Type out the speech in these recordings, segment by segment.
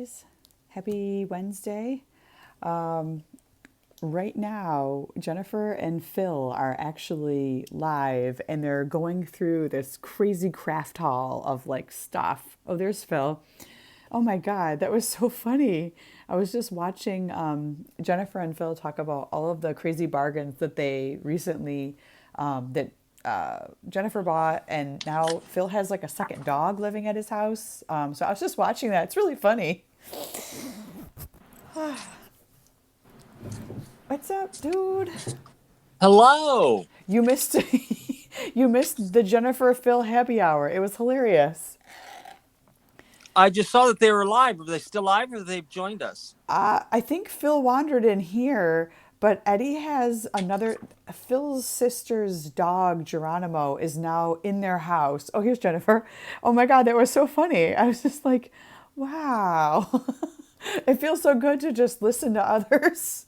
guys. Happy Wednesday. Um, right now, Jennifer and Phil are actually live and they're going through this crazy craft haul of like stuff. Oh, there's Phil. Oh my God, that was so funny. I was just watching Jennifer and Phil talk about all of the crazy bargains that they recently, that Jennifer bought, and now Phil has like a second dog living at his house. So I was just watching that. It's really funny. What's up, dude? Hello. You missed you missed the Jennifer Phil happy hour. It was hilarious. I just saw that they were live. Are they still live or they've joined us? I think Phil wandered in here, but Eddie has another. Phil's sister's dog, Geronimo, is now in their house. Oh, here's Jennifer. Oh my God, that was so funny. I was just like, wow. It feels so good to just listen to others.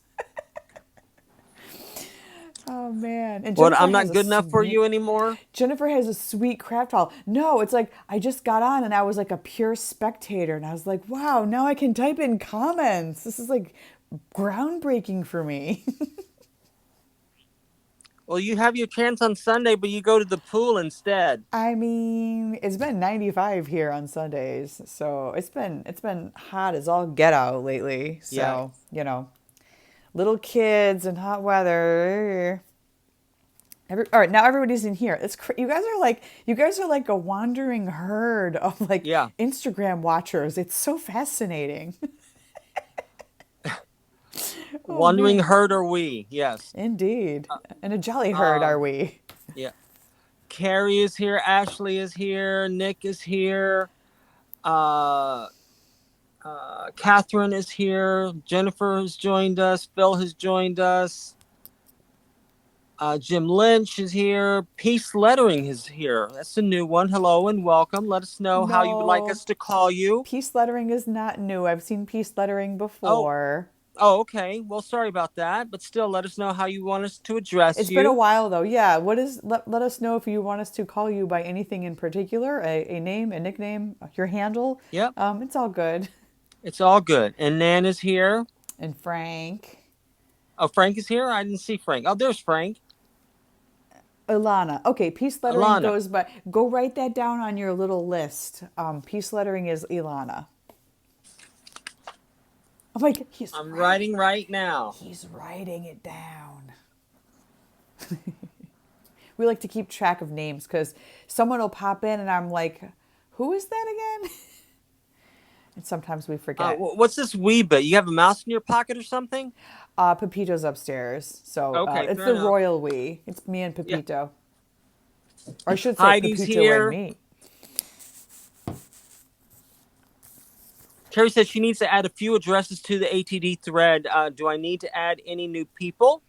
Oh man. And What? Jennifer I'm has not a good enough for sweet you anymore? Jennifer has a sweet craft hall. No, it's like I just got on and I was like a pure spectator and I was like, wow, now I can type in comments. This is like groundbreaking for me. Well, you have your chance on Sunday, but you go to the pool instead. I mean, it's been 95 here on Sundays, so it's been hot as all get out lately. Yeah. So, little kids and hot weather. All right, now everybody's in here. You guys are like a wandering herd of like Yeah. Instagram watchers. It's so fascinating. Oh Wandering man, herd are we? Yes. indeed, and a jolly herd are Um. we? Yeah. Carrie is here. Ashley is here. Nick is here. Uh. Catherine is here. Jennifer has joined us. Phil has joined us. Jim Lynch is here. Peace Lettering is here. That's a new one. Hello and welcome. Let us know how you would like No, us to call you. peace lettering is not new. I've seen peace lettering Oh, before. okay. Well, sorry about that, but still, let us know how you want us to address It's been a you. while though. Yeah. Let us know if you want us to call you by anything in particular, a name, a nickname, your handle. Yep, It's all good. it's all good. And Nan is here. And Frank. Oh, Frank is here. I didn't see Frank. Oh, there's Frank. Ilana. Okay, peace lettering Alana. goes by. Go write that down on your little list. Peace lettering is Ilana. Oh my God, he's I'm writing. writing right now. He's writing it down. We like to keep track of names because someone will pop in and I'm like, who is that again? And sometimes we forget. What's this wee bit? You have a mouse in your pocket or something? Pepito's upstairs. So Okay, it's fair the enough. royal we. It's me and Yeah. Pepito. Or I should say Heidi's Pepito and here. me. Carrie says she needs to add a few addresses to the ATD thread. Do I need to add any new people?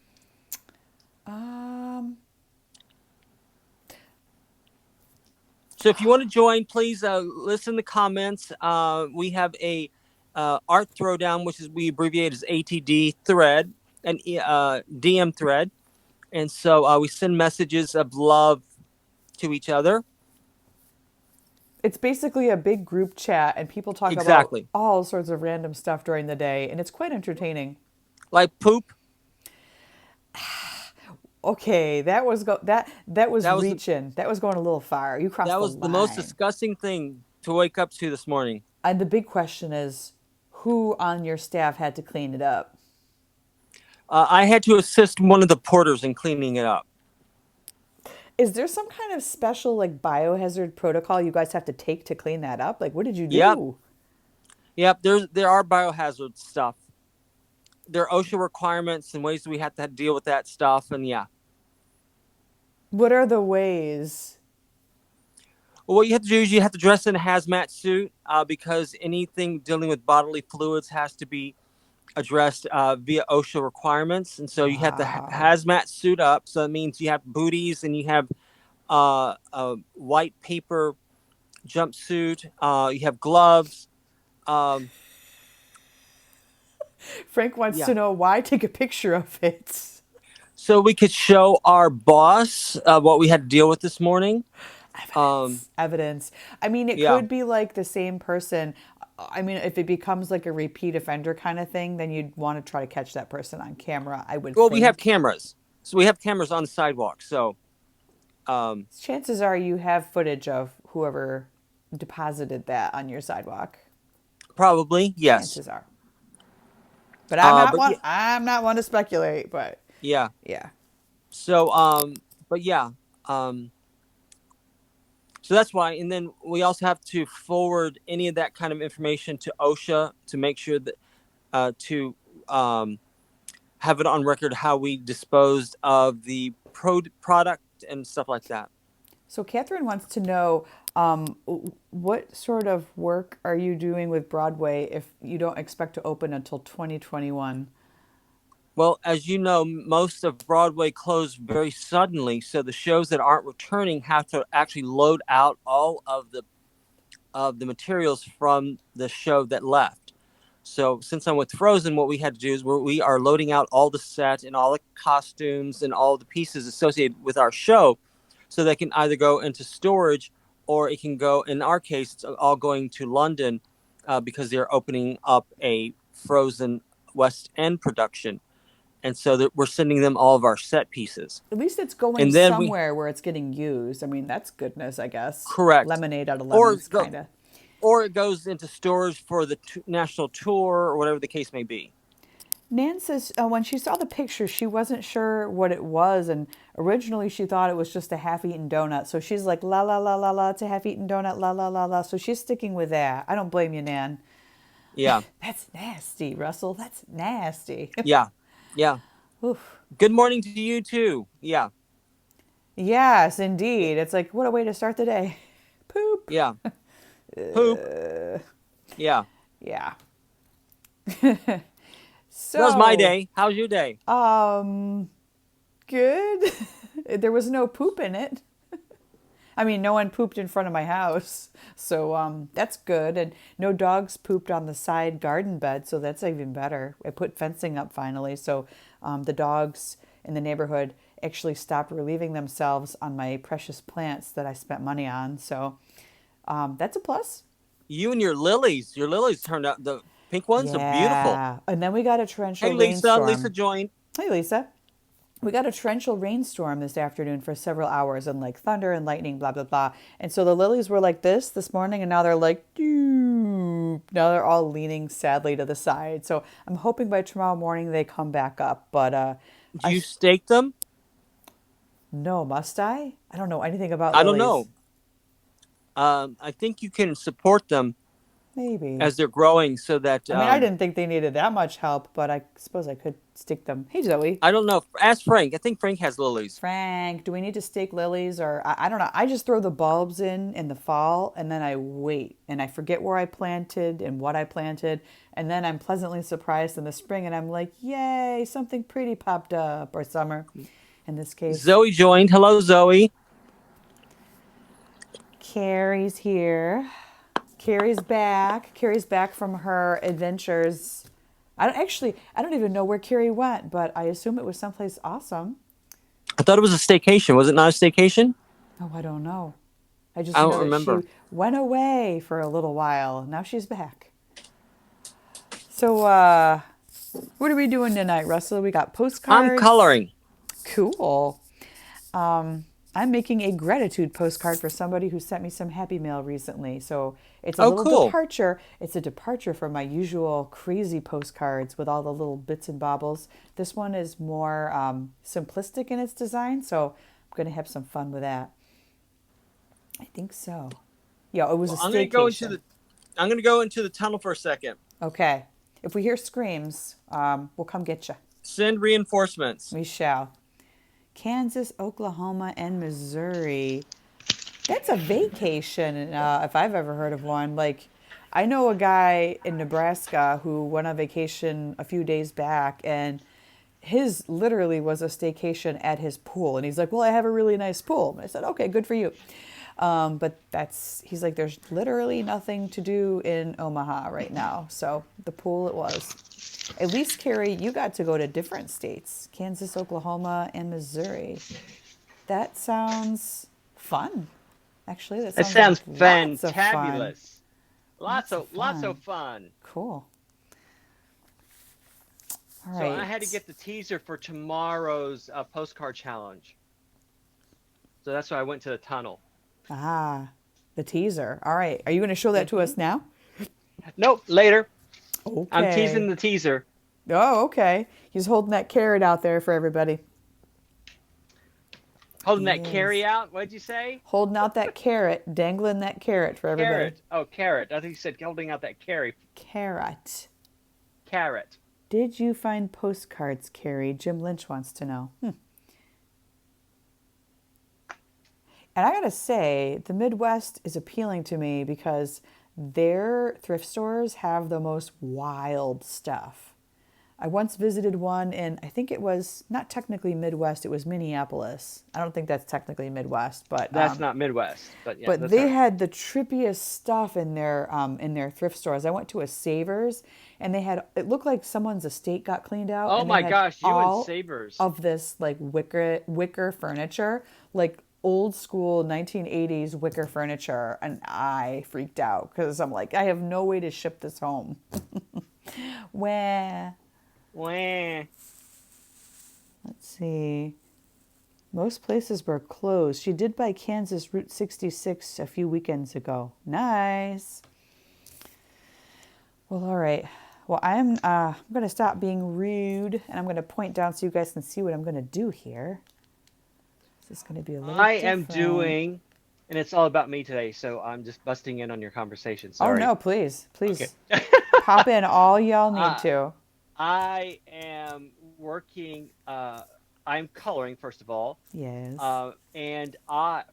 Um, So if you want to join, please listen to comments. We have a art throwdown, which is we abbreviate as ATD thread, an DM thread, and so we send messages of love to each other. it's basically a big group chat and people talk about Exactly, all sorts of random stuff during the day and it's quite entertaining. like poop. Okay, that was That was the reaching. That was going a little far. You crossed that the was the most line. disgusting thing to wake up to this morning. And the big question is, who on your staff had to clean it up? I had to assist one of the porters in cleaning it up. Is there some kind of special like biohazard protocol you guys have to take to clean that up? Like, what did you Yep, do? yep. There are biohazard stuff. There are OSHA requirements and ways we have to deal with that stuff, and yeah. What are the ways? Well, what you have to do is you have to dress in a hazmat suit because anything dealing with bodily fluids has to be addressed via OSHA requirements. And so you have the Wow. hazmat suit up. So that means you have booties and you have a white paper jumpsuit. You have gloves. Um, Frank wants yeah. to know why. Take a picture of it. So we could show our boss what we had to deal with this morning. Um, Evidence. Evidence. I mean, it yeah. could be like the same person. I mean, if it becomes like a repeat offender kind of thing, then you'd want to try to catch that person on camera, I would Well, we have think. cameras, so we have cameras on the sidewalk. So um, Chances are you have footage of whoever deposited that on your sidewalk. probably yes. Chances are. But I'm not But one yeah, I'm not one to speculate, but yeah. yeah. So but yeah. Um, so that's why, and then we also have to forward any of that kind of information to OSHA to make sure that to um, have it on record how we disposed of the product and stuff like that. So Catherine wants to know what sort of work are you doing with Broadway if you don't expect to open until 2021? Well, as you know, most of Broadway closed very suddenly, so the shows that aren't returning have to actually load out all of the materials from the show that left. So since I'm with Frozen, what we had to do is we are loading out all the set and all the costumes and all the pieces associated with our show, so they can either go into storage or it can go. In our case, it's all going to London because they're opening up a Frozen West End production, and so that we're sending them all of our set pieces. At least it's going And then we somewhere where it's getting used. I mean, that's goodness, I guess. correct, Lemonade out of or lemons, go, kind of. or it goes into storage for the national tour or whatever the case may be. Nan says when she saw the picture, she wasn't sure what it was, and originally she thought it was just a half-eaten donut. So she's like, la la la la la, it's a half-eaten donut, la la la la. So she's sticking with that. I don't blame you, Nan. Yeah, That's nasty, Russell. That's nasty. yeah, yeah. Oof. Good morning to you too. Yeah, Yes, indeed. It's like, what a way to start the day. Poop. yeah. Poop. Yeah. Yeah. That was my So, day. How's your day? um, good. There was no poop in it. I mean, no one pooped in front of my house, so that's good. And no dogs pooped on the side garden bed, so that's even better. I put fencing up finally, so the dogs in the neighborhood actually stopped relieving themselves on my precious plants that I spent money on. So that's a plus. You and your lilies. Your lilies turned out, the pink ones are beautiful. Yeah, and then we got a Hey, torrential Lisa. Lisa rainstorm. joined. Hey, Lisa. We got a torrential rainstorm this afternoon for several hours and like thunder and lightning, blah, blah, blah. And so the lilies were like this morning, and now they're like, doop. Now they're all leaning sadly to the side. So I'm hoping by tomorrow morning they come back up. But Do I you stake them? no, must I? I don't know anything about I don't lilies. know. I think you can support them Maybe. as they're growing so that I mean, I didn't think they needed that much help, but I suppose I could stick them. Hey, Zoe. I don't know. Ask Frank. I think Frank has lilies. Frank, do we need to stake lilies or I don't know. I just throw the bulbs in the fall and then I wait and I forget where I planted and what I planted. And then I'm pleasantly surprised in the spring and I'm like, yay, something pretty popped up, or summer in this case. Zoe joined. Hello, Zoe. Carrie's here. Carrie's back. Carrie's back from her adventures. I don't even know where Carrie went, but I assume it was someplace awesome. I thought it was a staycation. Was it not a staycation? Oh, I don't know. I I just know don't that she remember. went away for a little while. Now she's back. So, what are we doing tonight, Russell? We got I'm postcards. coloring. Cool. I'm making a gratitude postcard for somebody who sent me some happy mail recently. So it's a Oh, little cool. departure. It's a departure from my usual crazy postcards with all the little bits and bobbles. This one is more simplistic in its design. So I'm going to have some fun with that. I think so. Yeah, it was a Well, I'm gonna go into staycation. the. I'm gonna go into the tunnel for a second. Okay. If we hear screams, we'll come get you. Send reinforcements. We shall. Kansas, Oklahoma, and Missouri. That's a vacation, if I've ever heard of one. Like, I know a guy in Nebraska who went on vacation a few days back, and his literally was a staycation at his pool. And he's like, "Well, I have a really nice pool." And I said, "Okay, good for you." But he's like, there's literally nothing to do in Omaha right now. So the pool it was. At least, Carrie, you got to go to different states: Kansas, Oklahoma, and Missouri. That sounds fun. Actually, that It sounds like sounds lots of fun. fantabulous. Lots of Lots of fun. fun. Cool. All So I had to right. get the teaser for tomorrow's postcard challenge. So that's why I went to the tunnel. Ah, the teaser. All right. Are you going to show that to Hmm. us now? Nope, later. I'm teasing Okay. the teaser. Oh, okay. He's holding that carrot out there for everybody. Holding He that carry is. out. What'd you say? Holding out that carrot, dangling that carrot for everybody. Carrot. Oh, carrot. I think you said holding out that Carrot. carrot. Did you find postcards, Carrie? Jim Lynch wants to know. And I gotta say, the Midwest is appealing to me because their thrift stores have the most wild stuff. I once visited one in, I think it was not technically Midwest, it was Minneapolis. I don't think that's technically Midwest, but That's not Midwest, but yeah, but that's all they right. had the trippiest stuff in their thrift stores. I went to a Savers, and they had it looked like someone's estate got cleaned out, Oh and they my had gosh, you and all Sabers. of this like wicker furniture, like old school 1980s wicker furniture, and I freaked out because I'm like, I have no way to ship this home. Where? Wah. Let's see. Most places were closed. She did buy Kansas Route 66 a few weekends ago. Nice. Well, all right. Well, I'm going to stop being rude and I'm going to point down so you guys can see what I'm going to do here. This is going to be a little I am different. doing, and it's all about me today, so I'm just busting in on your conversation. Oh, Sorry. no, please. Okay. Please pop in all y'all need uh, to. I am working. I'm coloring first of all, Yes. and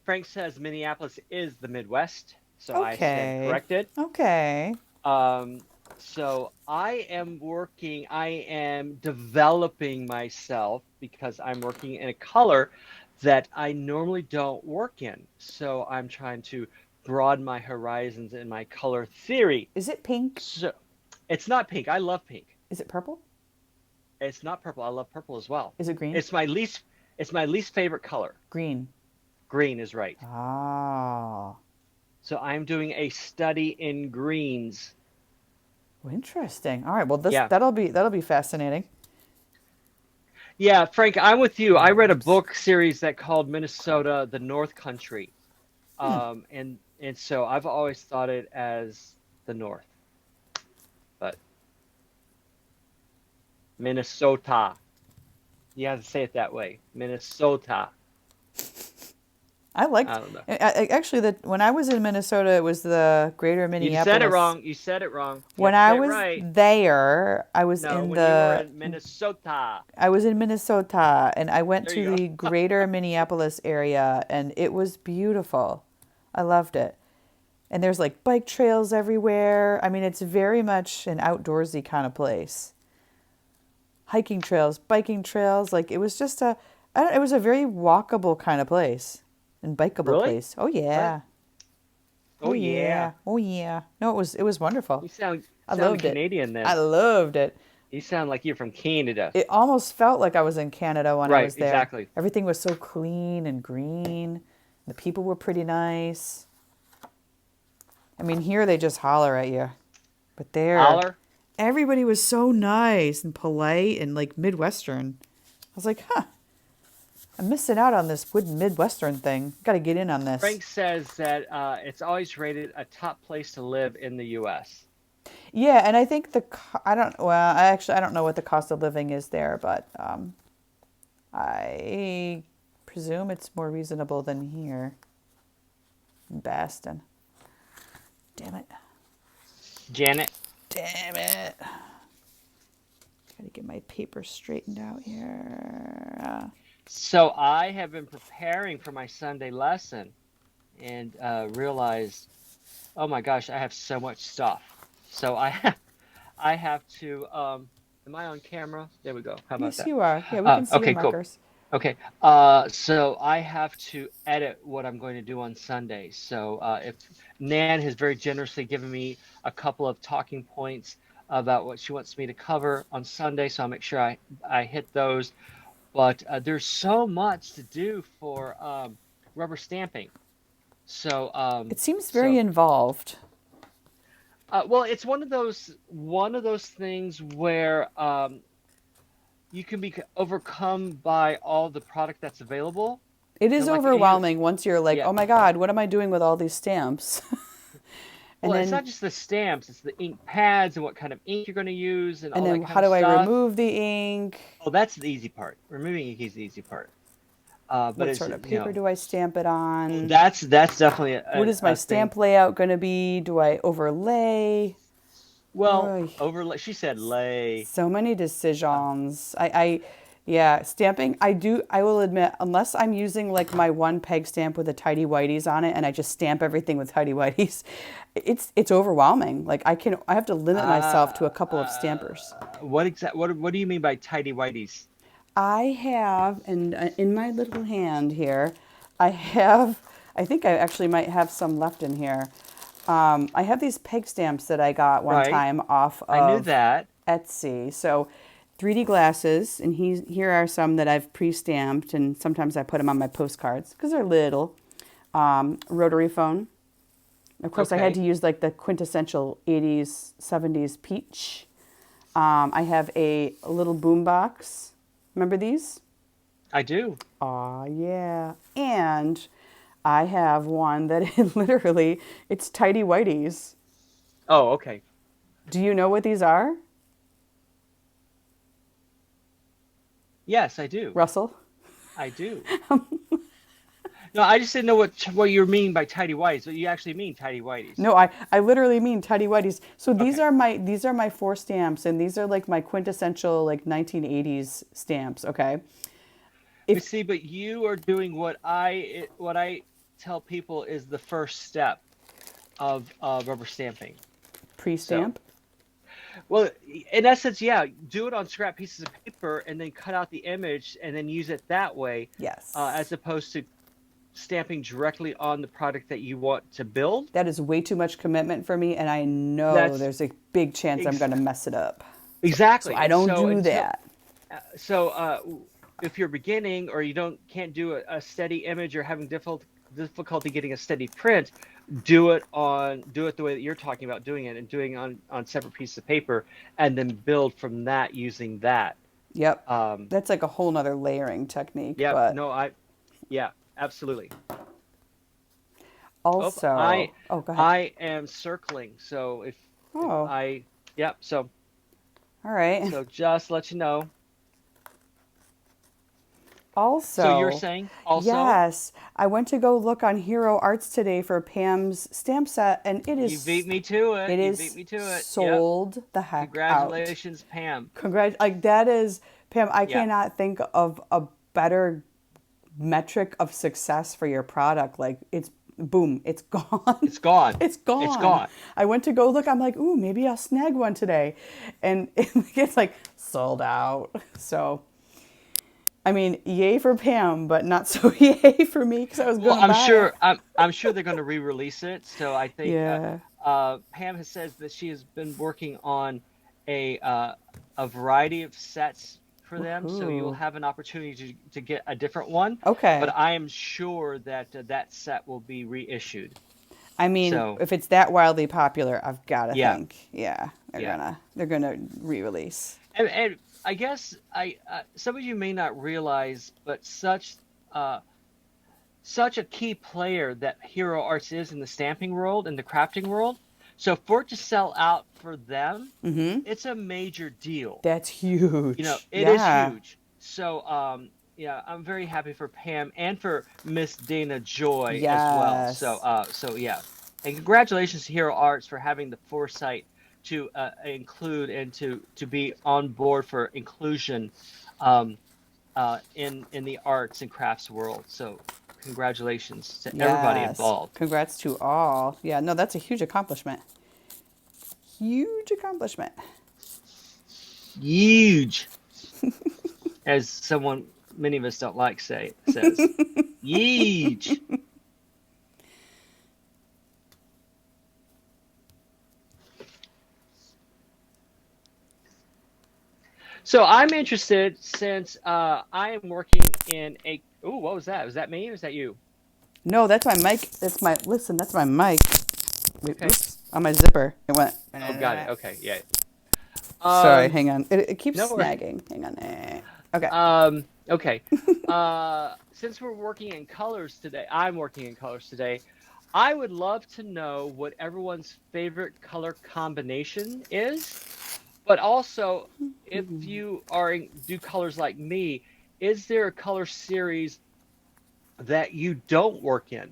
Frank says Minneapolis is the Midwest, so I stand Okay. corrected. Okay. Um, so I am working. I am developing myself because I'm working in a color that I normally don't work in. So I'm trying to broaden my horizons in my color theory. Is it pink? So it's not pink. I love pink. Is it purple? It's not purple. I love purple as well. Is it green? It's my least it's my least favorite color. Green. Green is right. Ah. So I'm doing a study in greens. Well, interesting. All right. Well, this Yeah. that'll be fascinating. Yeah, Frank, I'm with you. I read a Oops. book series that called Minnesota the North Country. Hmm. And so I've always thought it as the North, but Minnesota. You have to say it that way. Minnesota. I liked I don't know. actually that when I was in Minnesota, it was the Greater You said it Minneapolis. wrong. You said it wrong. You When have to I say it was right. there, No, when you were in Minnesota. I was in Minnesota and I went There to you the go. Greater Minneapolis area and it was beautiful. I loved it. And there's like bike trails everywhere. I mean, it's very much an outdoorsy kind of place. Hiking trails, biking trails, like it was just it was a very walkable kind of place and bikeable Really? place. Oh What? yeah. Oh Oh yeah. yeah. Oh yeah. No, it was wonderful. You I sound loved it. Canadian I then. loved it. You sound like you're from Canada. It almost felt like I was in Canada when I Right, was there. exactly. Everything was so clean and green. The people were pretty nice. I mean, here they just holler at you. But there, Holler. everybody was so nice and polite and like Midwestern. I was like, huh, I'm missing out on this Midwestern thing. Got to get in on this. Frank says that it's always rated a top place to live in the U.S. Yeah, and I think I don't, well, I don't know what the cost of living is there, but I presume it's more reasonable than here in Baston. Damn it. Janet. Damn it. Gotta get my paper straightened out here. So I have been preparing for my Sunday lesson and realized, oh my gosh, I have so much stuff. So I have to. Am I on camera? There we go. How about Yes, that? you are. Yeah, we can see your Okay, cool. markers. Okay. So I have to edit what I'm going to do on Sunday. So if Nan has very generously given me a couple of talking points about what she wants me to cover on Sunday, so I'll make sure I hit those. But there's so much to do for rubber stamping. So It seems very so involved. Well, it's one of those things where you can be overcome by all the product that's available. It You know, is like you, overwhelming once you're like, yeah. oh my God, what am I doing with all these stamps? And Well, it's then not just the stamps; it's the ink pads and what kind of ink you're going to use and and all that then kind how of do I stuff. remove the ink? Oh, that's the easy part. Removing ink is the easy part. But What it's sort of paper do I stamp it oh, on? that's definitely What is my a thing. stamp layout going to be? Do I overlay? Well, Oy, overlay. She said lay. so many Uh, decisions. Yeah, stamping. I will admit, unless I'm using like my one peg stamp with the tidy whities on it, and I just stamp everything with tidy whities, it's overwhelming. Like I have to limit myself to a couple of stampers. what do you mean by tidy whities? I have, and in my little hand here, I have, I think I actually might have some left in here. I have these peg stamps that I got one Right. time off I knew of that. Etsy. So 3D glasses, and here are some that I've pre-stamped, and sometimes I put them on my postcards because they're little. Rotary phone. Of course, I had to Okay. use like the quintessential 80s, 70s peach. I have a little boom box. Remember these? I do. Aw, yeah. And I have one that literally, it's tidy whities. Oh, okay. Do you know what these are, Yes, I do. Russell? I do. No, I just didn't know what you mean by tidy whities. But you actually mean tidy whities. No, I literally mean tidy whities. So Okay. these are my four stamps, and these are like my quintessential like 1980s stamps. Okay, But if see, but you are doing what I tell people is the first step of rubber stamping. So, pre-stamp. well, in essence, yeah, do it on scrap pieces of paper and then cut out the image and then use it that way, Yes, as opposed to stamping directly on the product that you want to build. that is way too much commitment for me, and I know That's there's a big chance I'm ex going to mess it up. So exactly. I And don't so do until that. so if you're beginning or you can't do a steady image or having difficulty getting a steady print, do it the way that you're talking about doing it and doing it on separate pieces of paper and then build from that using that. Yep, Um, that's like a whole nother layering technique. yep, But no, yeah, absolutely. Oh, also, oh, go ahead. I am circling. So if Oh, I, yep. all right. So just let you know. So you're Also, saying also yes, I went to go look on Hero Arts today for Pam's stamp set, and you beat me to it. it You beat is me to it. Yep. sold the heck out. Congratulations, Pam. Like that is Pam. I Yeah. cannot think of a better metric of success for your product. Like it's boom, it's gone. It's gone. It's It's gone. gone. I went to go look. I'm like, ooh, maybe I'll snag one today, and it's like sold out. So I mean, yay for Pam, but not so yay for me because I was Well, gonna buy it. I'm sure they're going to re-release it. So I think Yeah. Pam has says that she has been working on a uh, a variety of sets for them. So you'll Woohoo. have an opportunity to get a different one. But Okay. I am sure that that set will be reissued. I mean, So if it's that wildly popular, I've got to yeah, think, yeah, yeah. they're gonna re-release. And I guess some of you may not realize, but uh, such a key player that Hero Arts is in the stamping world, in the crafting world. So for it to sell out for them, it's a major deal. That's huge. It is Yeah. huge. So yeah, I'm very happy for Pam and for Miss Dana Joy as well. So Yes. yeah, and congratulations to Hero Arts for having the foresight to include and to be on board for inclusion um, in the arts and crafts world. So congratulations to everybody Yes. involved. Congrats to all. Yeah. No, that's a huge accomplishment. Huge accomplishment. Huge, as many of us don't like says. Huge. So I'm interested since I am working in a. Ooh, what was that? Was that me or is that you? No, that's my mic. That's my listen. That's my mic. Wait, Okay. whoops. On my zipper. It went. Oh, got it. Okay, yeah. Sorry, Um, hang on. It no keeps worries. snagging. Hang on. Okay. Okay. Since we're working in colors today, I'm working in colors today. I would love to know what everyone's favorite color combination is, but also if you do colors like me, is there a color series that you don't work in,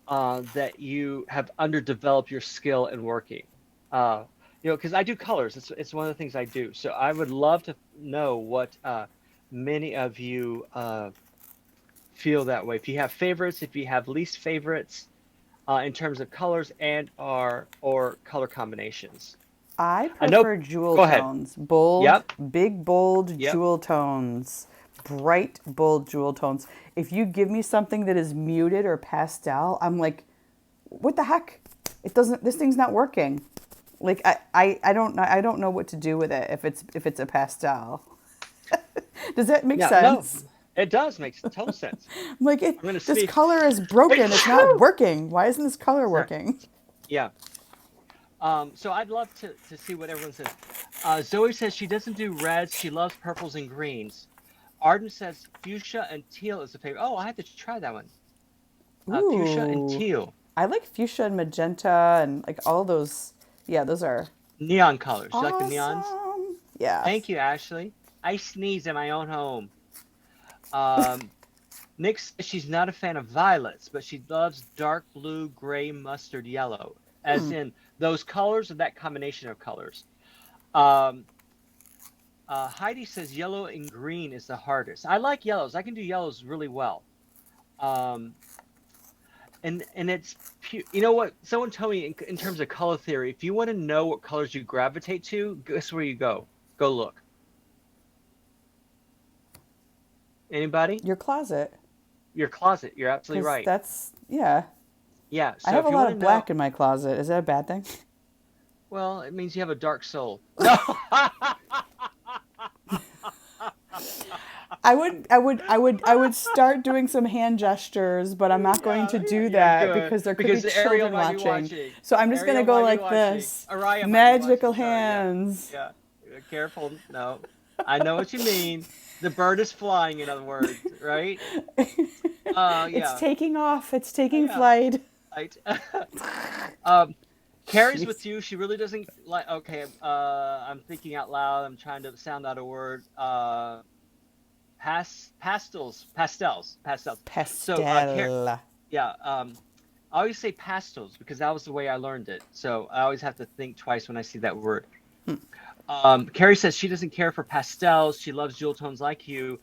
that you have underdeveloped your skill in working? Uh, because I do colors. It's one of the things I do. So I would love to know what many of you feel that way. If you have favorites, if you have least favorites in terms of colors and or color combinations. I I know. prefer jewel Go ahead. tones. Bold, Yep. big, bold Yep. jewel tones. Bright, bold jewel tones. If you give me something that is muted or pastel, I'm like, what the heck? It doesn't. This thing's not working. Like I don't know what to do with it if it's a pastel. Does that make Yeah. No, sense? it does make total sense. I'm like I'm gonna this speak. color is broken. It's not working. Why isn't this color Sorry. working? Yeah. So I'd love to see what everyone says. Zoe says she doesn't do reds. She loves purples and greens. Arden says fuchsia and teal is a favorite. Oh, I have to try that one. Fuchsia and Ooh. teal. I like fuchsia and magenta and like all those. Yeah, those are Neon colors. You like the neons? awesome. Yeah. Thank you, Ashley. I sneeze in my own home. Um, Nick says she's not a fan of violets, but she loves dark blue, gray, mustard yellow, as in those colors or that combination of colors. Um, Heidi says yellow and green is the hardest. I like yellows. I can do yellows really well. Um, and it's you know what? Someone told me in terms of color theory, if you want to know what colors you gravitate to, guess where you go. Go look. Anybody? Your closet. Your closet. You're absolutely Because right. that's, yeah. Yeah. I So have if a you lot want to of know, black in my closet. Is that a bad thing? well, it means you have a dark soul. No. I would start doing some hand gestures, but I'm not going to do Yeah, that good. because there could be Because Ariel children might be watching. watching. So I'm just gonna Ariel go might be like watching. this. Araya might be Magical watching. Sorry. Yeah. hands. Yeah. Careful. No. I know what you mean. The bird is flying, in other words, right? It's Yeah. taking off. It's taking Yeah. flight. Right. Carrie's Jeez. with you. She really doesn't like. Okay. I'm thinking out loud. I'm trying to sound out a word. Pastels. So, Pastel. yeah. I always say pastels because that was the way I learned it. So I always have to think twice when I see that word. Carrie says she doesn't care for pastels. She loves jewel tones like you,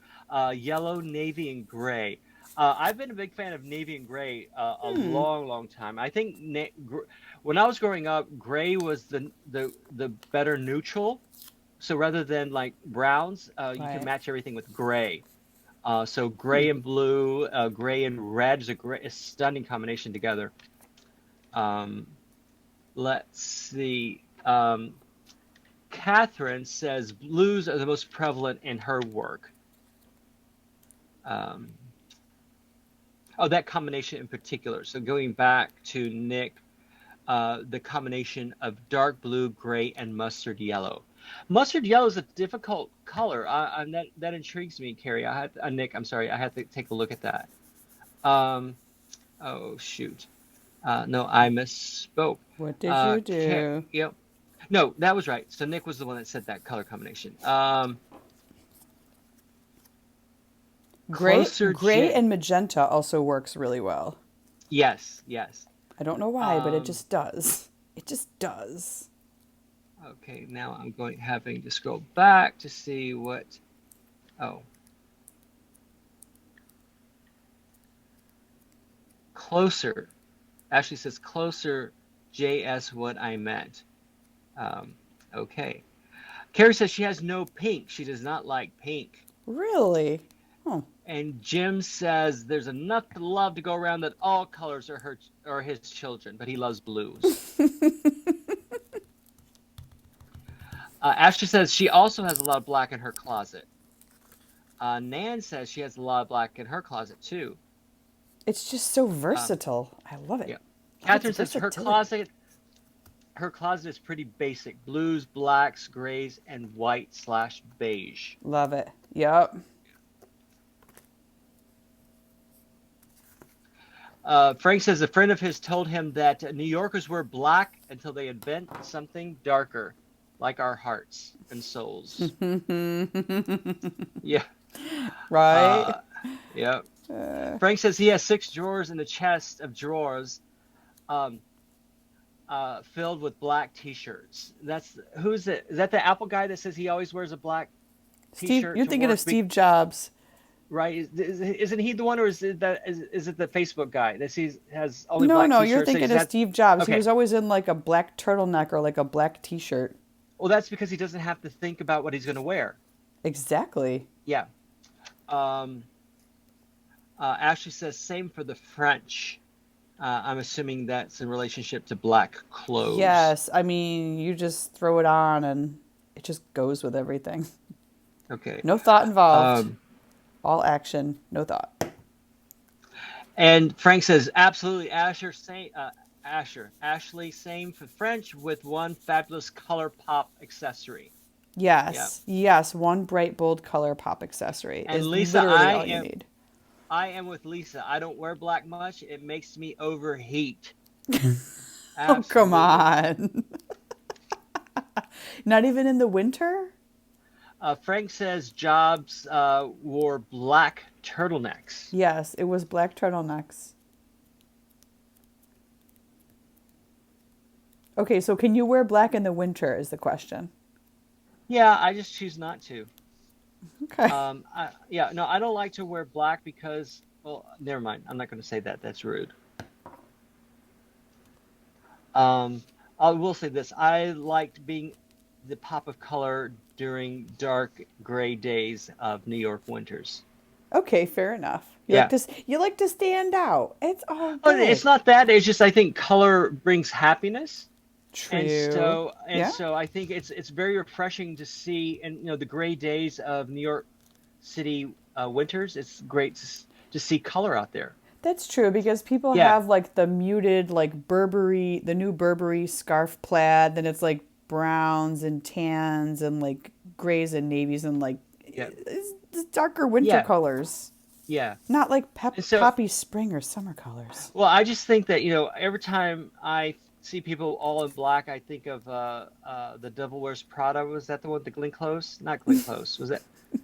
yellow, navy, and gray. I've been a big fan of navy and gray a long, long time. I think when I was growing up, gray was the better neutral. So rather than like browns, you can Right. match everything with gray. So gray and blue, gray and red is a stunning combination together. Um, let's see. Catherine says blues are the most prevalent in her work. Um, that combination in particular. So going back to Nick, the combination of dark blue, gray, and mustard yellow. Mustard yellow is a difficult color. That intrigues me, Carrie. Nick, I'm sorry, I had to take a look at that. Oh shoot. No, I misspoke. What did you do? Yep. No, that was right. So Nick was the one that said that color combination. Gray and magenta also works really well. Yes. I don't know why, but it just does. It just does. Okay, now I'm having to scroll back to see what. Oh. Closer. Ashley says closer. JS what I meant. Okay. Carrie says she has no pink. She does not like pink. Really? Oh. And Jim says there's enough love to go around that all colors are his children, but he loves blues. Ashley says she also has a lot of black in her closet. Nan says she has a lot of black in her closet too. It's just so versatile. I love it. Yeah. Catherine says her her closet is pretty basic: blues, blacks, grays, and white/beige. Love it. Yep. Frank says a friend of his told him that New Yorkers wear black until they invent something darker, like our hearts and souls. Yeah. Right. Yeah. Frank says he has 6 drawers in a chest of drawers, filled with black T-shirts. Who's it? Is that the Apple guy that says he always wears a black Steve, T-shirt you're to thinking work? of Steve Jobs. Right? Isn't he the one, or is it the Facebook guy that has only No, black no, T-shirts? you're thinking Is of that Steve Jobs. He okay? was always in like a black turtleneck or like a black T-shirt. Well, that's because he doesn't have to think about what he's going to wear. Exactly. Yeah. Ashley says same for the French. I'm assuming that's in relationship to black clothes. Yes, I mean, you just throw it on and it just goes with everything. Okay. No thought involved. Um, All action, no thought. and Frank says absolutely, Ashley, same for French with one fabulous color pop accessory. Yes, yes, one bright, bold color pop accessory And is Lisa, literally all you need. I am with Lisa. I don't wear black much. It makes me overheat. Oh, come Absolutely. on. Not even in the winter? Frank says Jobs wore black turtlenecks. Yes, it was black turtlenecks. Okay, so can you wear black in the winter is the question. Yeah, I just choose not to. Okay. No, I don't like to wear black because, well, never mind. I'm not going to say that. That's rude. I will say this. I liked being the pop of color during dark gray days of New York winters. Okay, fair enough. Yeah. You like to stand out. It's all Oh, good. it's not that. It's just I think color brings happiness. True. And so I think it's very refreshing to see, and the gray days of New York City winters. It's great to see color out there. That's true because people Yeah. have like the muted like Burberry, the new Burberry scarf plaid, then it's like browns and tans and like grays and navies and like Yeah. it's darker winter Yeah. colors. Yeah. Not like And so, poppy spring or summer colors. well, I just think that every time I see people all in black, I think of the Devil Wears Prada. Was that the one? The Glenn Close? Not Glenn Close.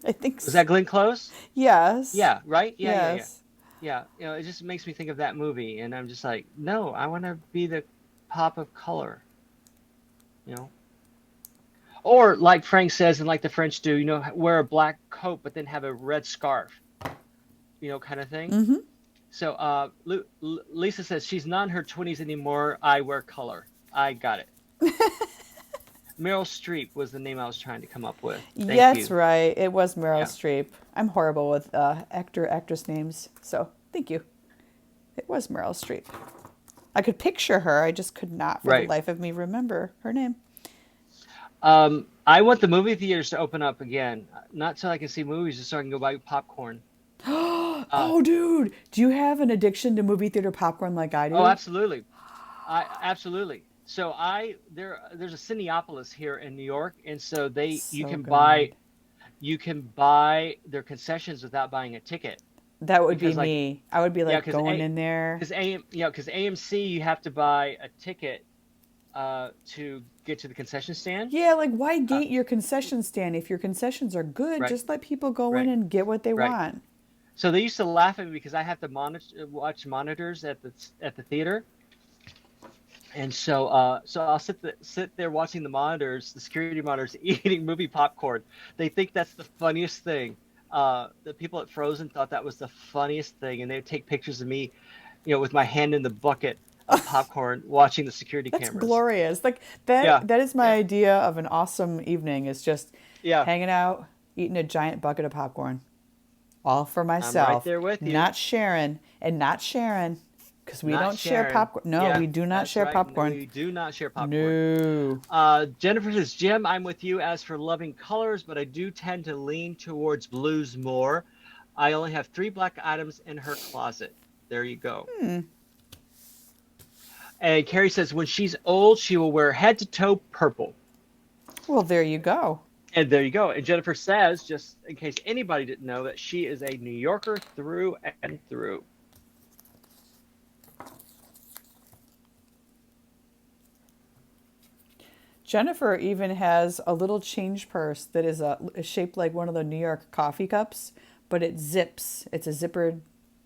I think Was so. that Glenn Close? Yes. Yeah. Right. Yeah. Yes. Yeah. It just makes me think of that movie, and I'm just like, no, I want to be the pop of color. Or like Frank says, and like the French do, wear a black coat but then have a red scarf, kind of thing. Mm-hmm. So Lisa says she's not in her 20s anymore. I wear color. I got it. Meryl Streep was the name I was trying to come up with. Thank Yes, you. right. It was Meryl Yeah. Streep. I'm horrible with actress names, so thank you. It was Meryl Streep. I could picture her. I just could not, for the Right. life of me, remember her name. I want the movie theaters to open up again. Not so I can see movies, just so I can go buy popcorn. Oh, dude, do you have an addiction to movie theater popcorn like I do? Oh, absolutely. Absolutely. So there's a Cineopolis here in New York, and so you So can good. buy their concessions without buying a ticket. That would be Because, like, me. I would be Yeah, like going in there. because AMC you have to buy a ticket to get to the concession stand. Yeah, like why Uh, gate your concession stand? If your concessions are good, Right. just let people go in Right. and get what they Right. want. So they used to laugh at me because I have to watch monitors at the theater, and so I'll sit there watching the monitors, the security monitors, eating movie popcorn. They think that's the funniest thing. The people at Frozen thought that was the funniest thing, and they would take pictures of me, with my hand in the bucket of popcorn, watching the security That's cameras. glorious. Like that Yeah. that is my Yeah. idea of an awesome evening is just Yeah, hanging out, eating a giant bucket of popcorn. All for myself. there with you. Not sharing because we Not don't share sharing. popcorn. No, Yeah, we do not that's share right. popcorn. No, we do not share popcorn. No. Jennifer says, Jim, I'm with you as for loving colors, but I do tend to lean towards blues more. I only have 3 black items in her closet. There you go. And Carrie says when she's old, she will wear head to toe purple. Well, there you go. And there you go. And Jennifer says, just in case anybody didn't know, that she is a New Yorker through and through. Jennifer even has a little change purse that is shaped like one of the New York coffee cups, but it zips. It's a zippered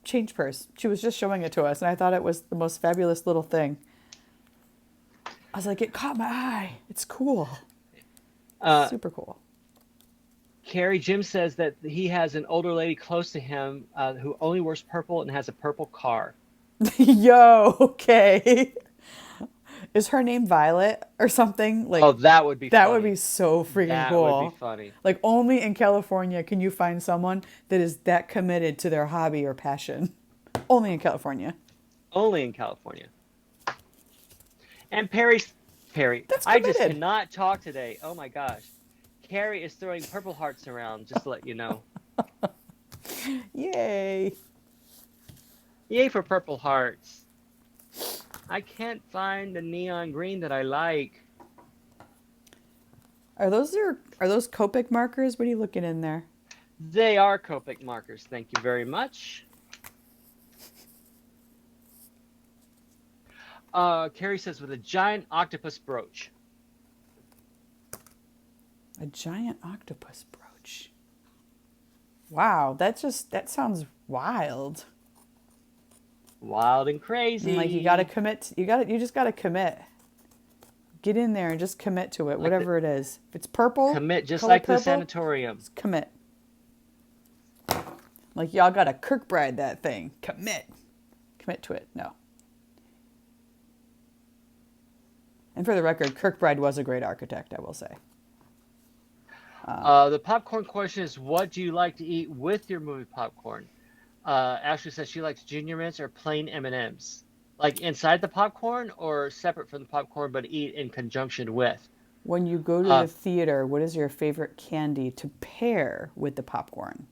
change purse. She was just showing it to us, and I thought it was the most fabulous little thing. I was like, it caught my eye. It's cool. Super cool. Carrie, Jim says that he has an older lady close to him who only wears purple and has a purple car. Yo, okay. Is her name Violet or something? Like, Oh, that would be that funny. would be so freaking That cool. would be funny. Like, only in California can you find someone that is that committed to their hobby or passion. Only in California. Only in California. And Perry, That's I just committed. cannot talk today. Oh my gosh. Carrie is throwing purple hearts around, just to let you know. Yay. Yay for purple hearts. I can't find the neon green that I like. Are those Copic markers? What are you looking in there? They are Copic markers. Thank you very much. Carrie says with a giant octopus brooch. A giant octopus brooch. Wow, that sounds wild. Wild and crazy. And like you gotta commit. You just gotta commit. Get in there and just commit to it, Like whatever it is. If it's purple, Commit just color like the purple, sanatorium. just commit. Like y'all gotta Kirkbride that thing. Commit to it. No. And for the record, Kirkbride was a great architect, I will say. The popcorn question is, what do you like to eat with your movie popcorn? Ashley says she likes Junior Mints or plain M&Ms. Like inside the popcorn or separate from the popcorn, but eat in conjunction with. When you go to the theater, what is your favorite candy to pair with the popcorn?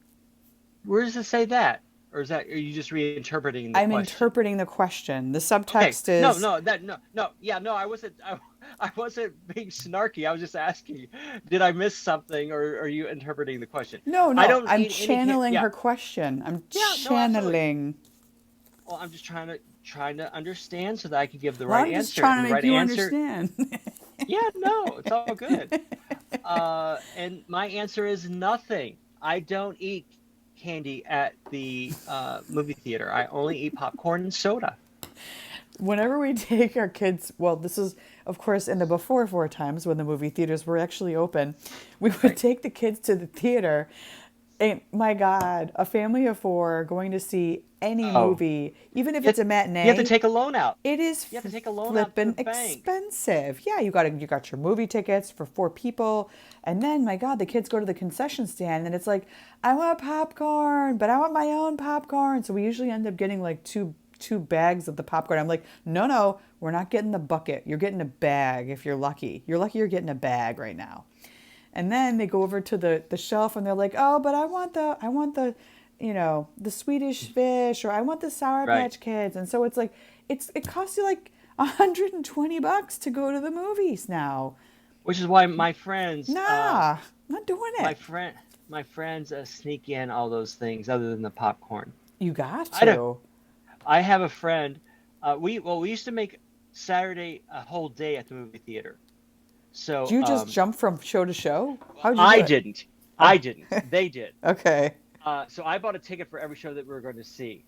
Where does it say that? Or are you just reinterpreting the I'm question? interpreting the question. The subtext is No. I wasn't being snarky. I was just asking, did I miss something, or are you interpreting the question? no. I don't I'm eat channeling any her question. I'm Yeah, no, absolutely. channeling. Well, I'm just trying to understand so that I can give the Well, right I'm just answer. trying And to the make right you answer. understand. Yeah, no, it's all good. And my answer is nothing. I don't eat candy at the movie theater. I only eat popcorn and soda. Whenever we take our kids, well, this is, of course, in the before times when the movie theaters were actually open, we would take the kids to the theater. And my God, a family of four going to see any Oh, movie, even if you it's a have, you have to matinee, take a loan out. it is You have to take a loan out to the flippin' bank. expensive. Yeah, you got your movie tickets for four people, and then my God, the kids go to the concession stand, and it's like, I want popcorn, but I want my own popcorn. So we usually end up getting like two bags of the popcorn. I'm like, no, we're not getting the bucket. You're getting a bag if you're lucky. You're lucky you're getting a bag right now. And then they go over to the shelf and they're like, oh, but I want the the Swedish fish, or I want the Sour Right. Patch Kids. And so it's like, it costs you like $120 to go to the movies now. Which is why my friends, Nah, not doing my it. friend, my friends sneak in all those things other than the popcorn. You got I don't. to. I have a friend. We used to make Saturday a whole day at the movie theater. So Do you just jump from show to show? How'd you do I it? didn't. Oh, I didn't. They did. okay. So I bought a ticket for every show that we were going to see.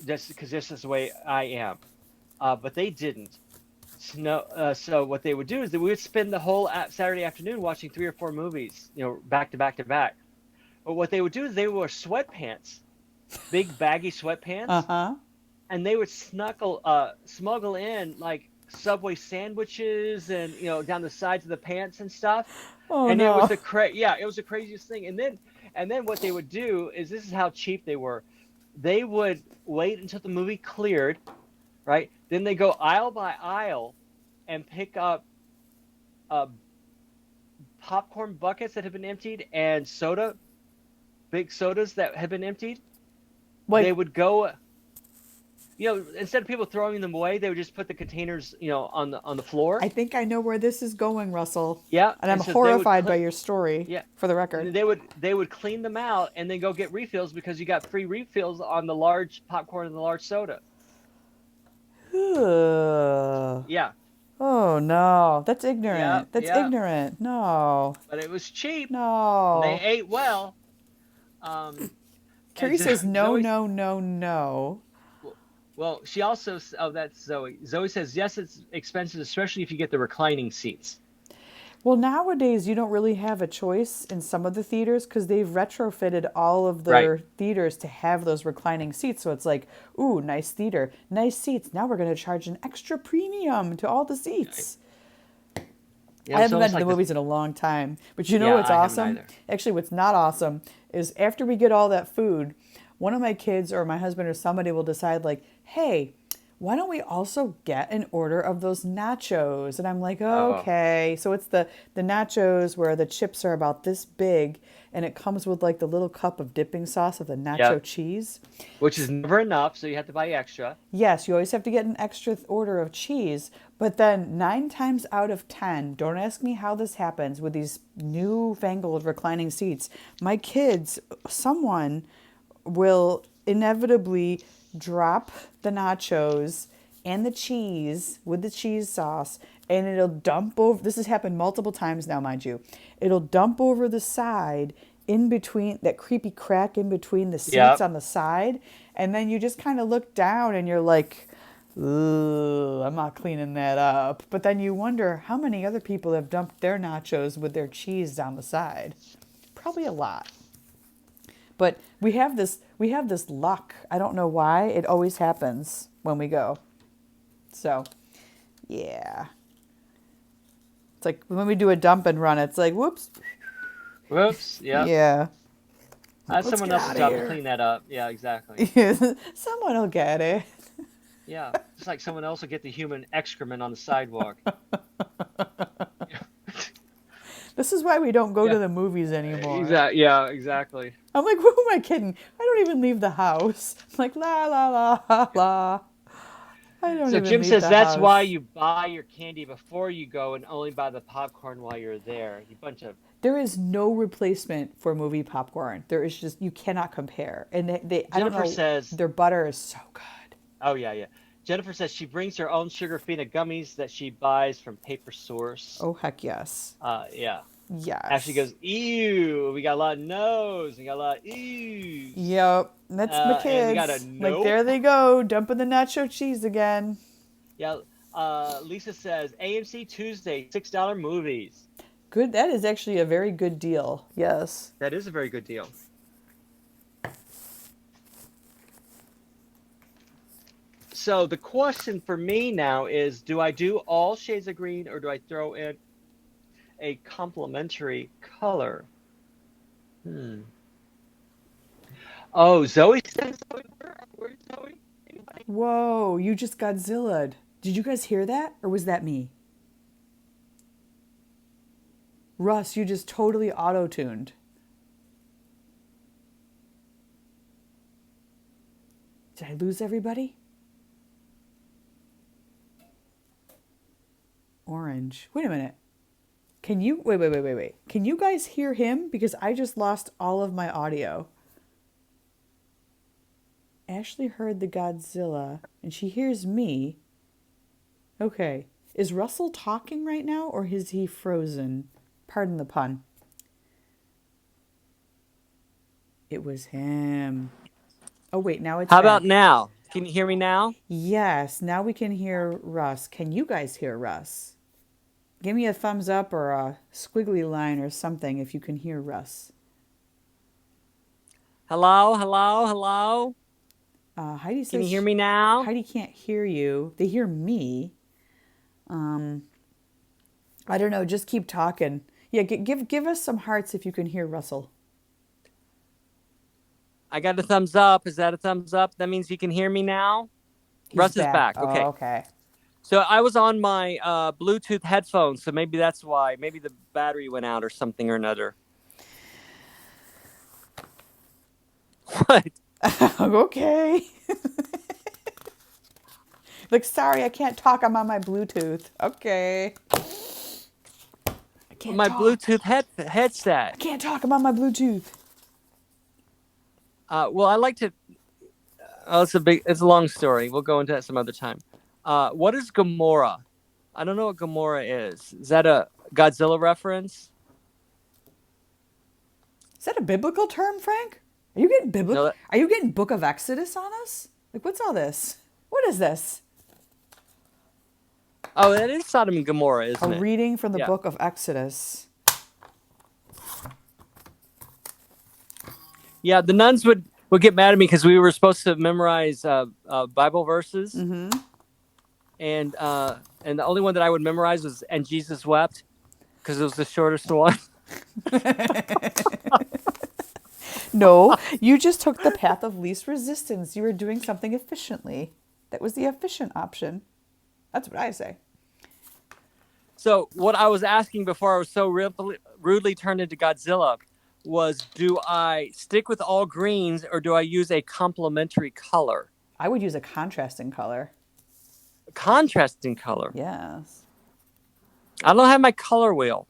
Just because this is the way I am. But they didn't. So what they would do is that we would spend the whole Saturday afternoon watching 3 or 4 movies, back to back to back. But what they would do is they would wear sweatpants, big baggy sweatpants, Uh-huh. and they would smuggle in like Subway sandwiches and down the sides of the pants and stuff. Oh And it was no. it was the craziest thing. And then what they would do is, this is how cheap they were. They would wait until the movie cleared, right? Then they go aisle by aisle and pick up popcorn buckets that have been emptied and big sodas that have been emptied. They Like would go instead of people throwing them away, they would just put the containers, on the floor. I think I know where this is going, Russell. Yeah, And I'm and so they would horrified by your story, yeah, for the and record. then they would clean them out and then go get refills because you got free refills on the large popcorn and the large soda. Ugh. Yeah, Oh no, that's yeah, ignorant. That's yeah. ignorant. No, But it was cheap and they no. ate well. And Carrie says no, Zoe, no, no, no. well, she also, oh, that's Zoe. Zoe says yes, it's expensive, especially if you get the reclining seats. Well, nowadays you don't really have a choice in some of the theaters because they've retrofitted all of Right. their theaters to have those reclining seats. So it's like, ooh, nice theater, nice seats. Now we're going to charge an extra premium to all the seats. Yeah, I it's haven't been almost to the like movies in a long time. But you know yeah, what's I haven't awesome? either. Actually, what's not awesome is after we get all that food, one of my kids or my husband or somebody will decide, like, hey, why don't we also get an order of those nachos? And I'm like, Oh, okay. So it's the nachos where the chips are about this big and it comes with like the little cup of dipping sauce of the nacho yep. cheese. Which is never enough, so you have to buy extra. Yes, you always have to get an extra order of cheese, but then 9 times out of 10, don't ask me how this happens with these newfangled reclining seats. My kids, someone will inevitably drop the nachos and the cheese with the cheese sauce, and it'll dump over. This has happened multiple times now, mind you. It'll dump over the side in between that creepy crack in between the seats Yep. on the side, and then you just kind of look down and you're like, "Ugh, I'm not cleaning that up." But then you wonder how many other people have dumped their nachos with their cheese down the side. Probably a lot. But we have this luck. I don't know why. It always happens when we go. So, yeah. It's like when we do a dump and run, it's like, whoops. Whoops. Yep. Yeah. Like, That's let's someone get else's out of job to here. clean that up. Yeah, exactly. Someone will get it. Yeah. Just like someone else will get the human excrement on the sidewalk. This is why we don't go Yeah. to the movies anymore. Exactly. Yeah, exactly. I'm like, who am I kidding? I don't even leave the house. I'm like, la, la, la, la. I don't So even Jim leave says the that's why house. you buy your candy before you go and only buy the popcorn while you're there. You bunch of There is no replacement for movie popcorn. There is just, you cannot compare. And I don't Jennifer know, says, their butter is so good. oh yeah, yeah. Jennifer says she brings her own sugar Fina gummies that she buys from Paper Source. Oh, heck yes. Yeah. Ashley Yes. goes, ew, we got a lot of no's, we got a lot of ews. Yep. That's my And we got a kids. Like, nope. there they go, dumping the nacho cheese again. Yeah. Lisa says AMC Tuesday, $6 movies. Good. That is actually a very good deal. Yes. That is a very good deal. So the question for me now is, do I do all shades of green or do I throw in a complementary color? Oh, Zoe says, where's Zoe? Anybody? Whoa, you just Godzilla'd. Did you guys hear that? Or was that me? Russ, you just totally auto-tuned. Did I lose everybody? Orange. Wait a minute. Can you wait. Can you guys hear him? Because I just lost all of my audio. Ashley heard the Godzilla and she hears me. Okay. Is Russell talking right now or is he frozen? Pardon the pun. It was him. Oh wait, now it's How about back. now? Can you hear me now? Yes, now we can hear Russ. Can you guys hear Russ? Give me a thumbs up or a squiggly line or something if you can hear Russ. Hello, hello, hello. Heidi Can you says hear me now? Heidi can't hear you. They hear me. I don't know. Just keep talking. Yeah, give us some hearts if you can hear Russell. I got a thumbs up. Is that a thumbs up? That means you can hear me now? He's Russ is back. back. Oh, Okay. okay. So I was on my Bluetooth headphones, so maybe that's why. Maybe the battery went out or something or another. What? Okay. Like, sorry, I can't talk. I'm on my Bluetooth. Okay. I can't My talk. Bluetooth headset. I can't talk. I'm on my Bluetooth. Well, I like to. It's a long story. We'll go into that some other time. What is Gamora? I don't know what Gamora is. Is that a Godzilla reference? Is that a biblical term, Frank? Are you getting No. biblical? Are you getting Book of Exodus on us? Like, what's all this? What is this? Oh, that is Sodom and Gomorrah, A isn't it? reading from the Yeah. Book of Exodus. Yeah. The nuns would get mad at me because we were supposed to memorize Bible verses, and the only one that I would memorize was "And Jesus wept" because it was the shortest one. No, you just took the path of least resistance. You were doing something efficiently. That was the efficient option. That's what I say. So what I was asking before I was so rudely turned into Godzilla was, do I stick with all greens or do I use a complementary color? I would use a contrasting color. Contrasting color. Yes. I don't have my color wheel.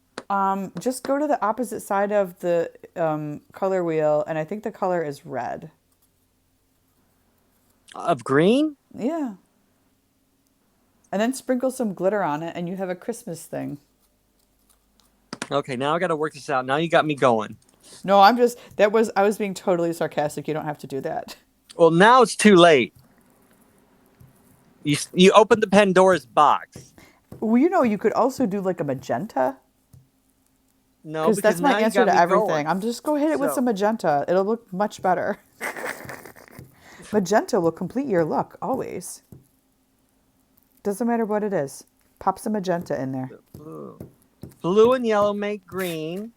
Just go to the opposite side of the color wheel, and I think the color is red. Of green? Yeah. And then sprinkle some glitter on it, and you have a Christmas thing. Okay, now I got to work this out. Now you got me going. No, I was being totally sarcastic. You don't have to do that. Well, now it's too late. You opened the Pandora's box. Well, you could also do like a magenta. No, Because that's now my you answer got to me everything. going. I'm just go hit it with So- some magenta. It'll look much better. Magenta will complete your look, always. Doesn't matter what it is. Pop some magenta in there. Blue and yellow make green.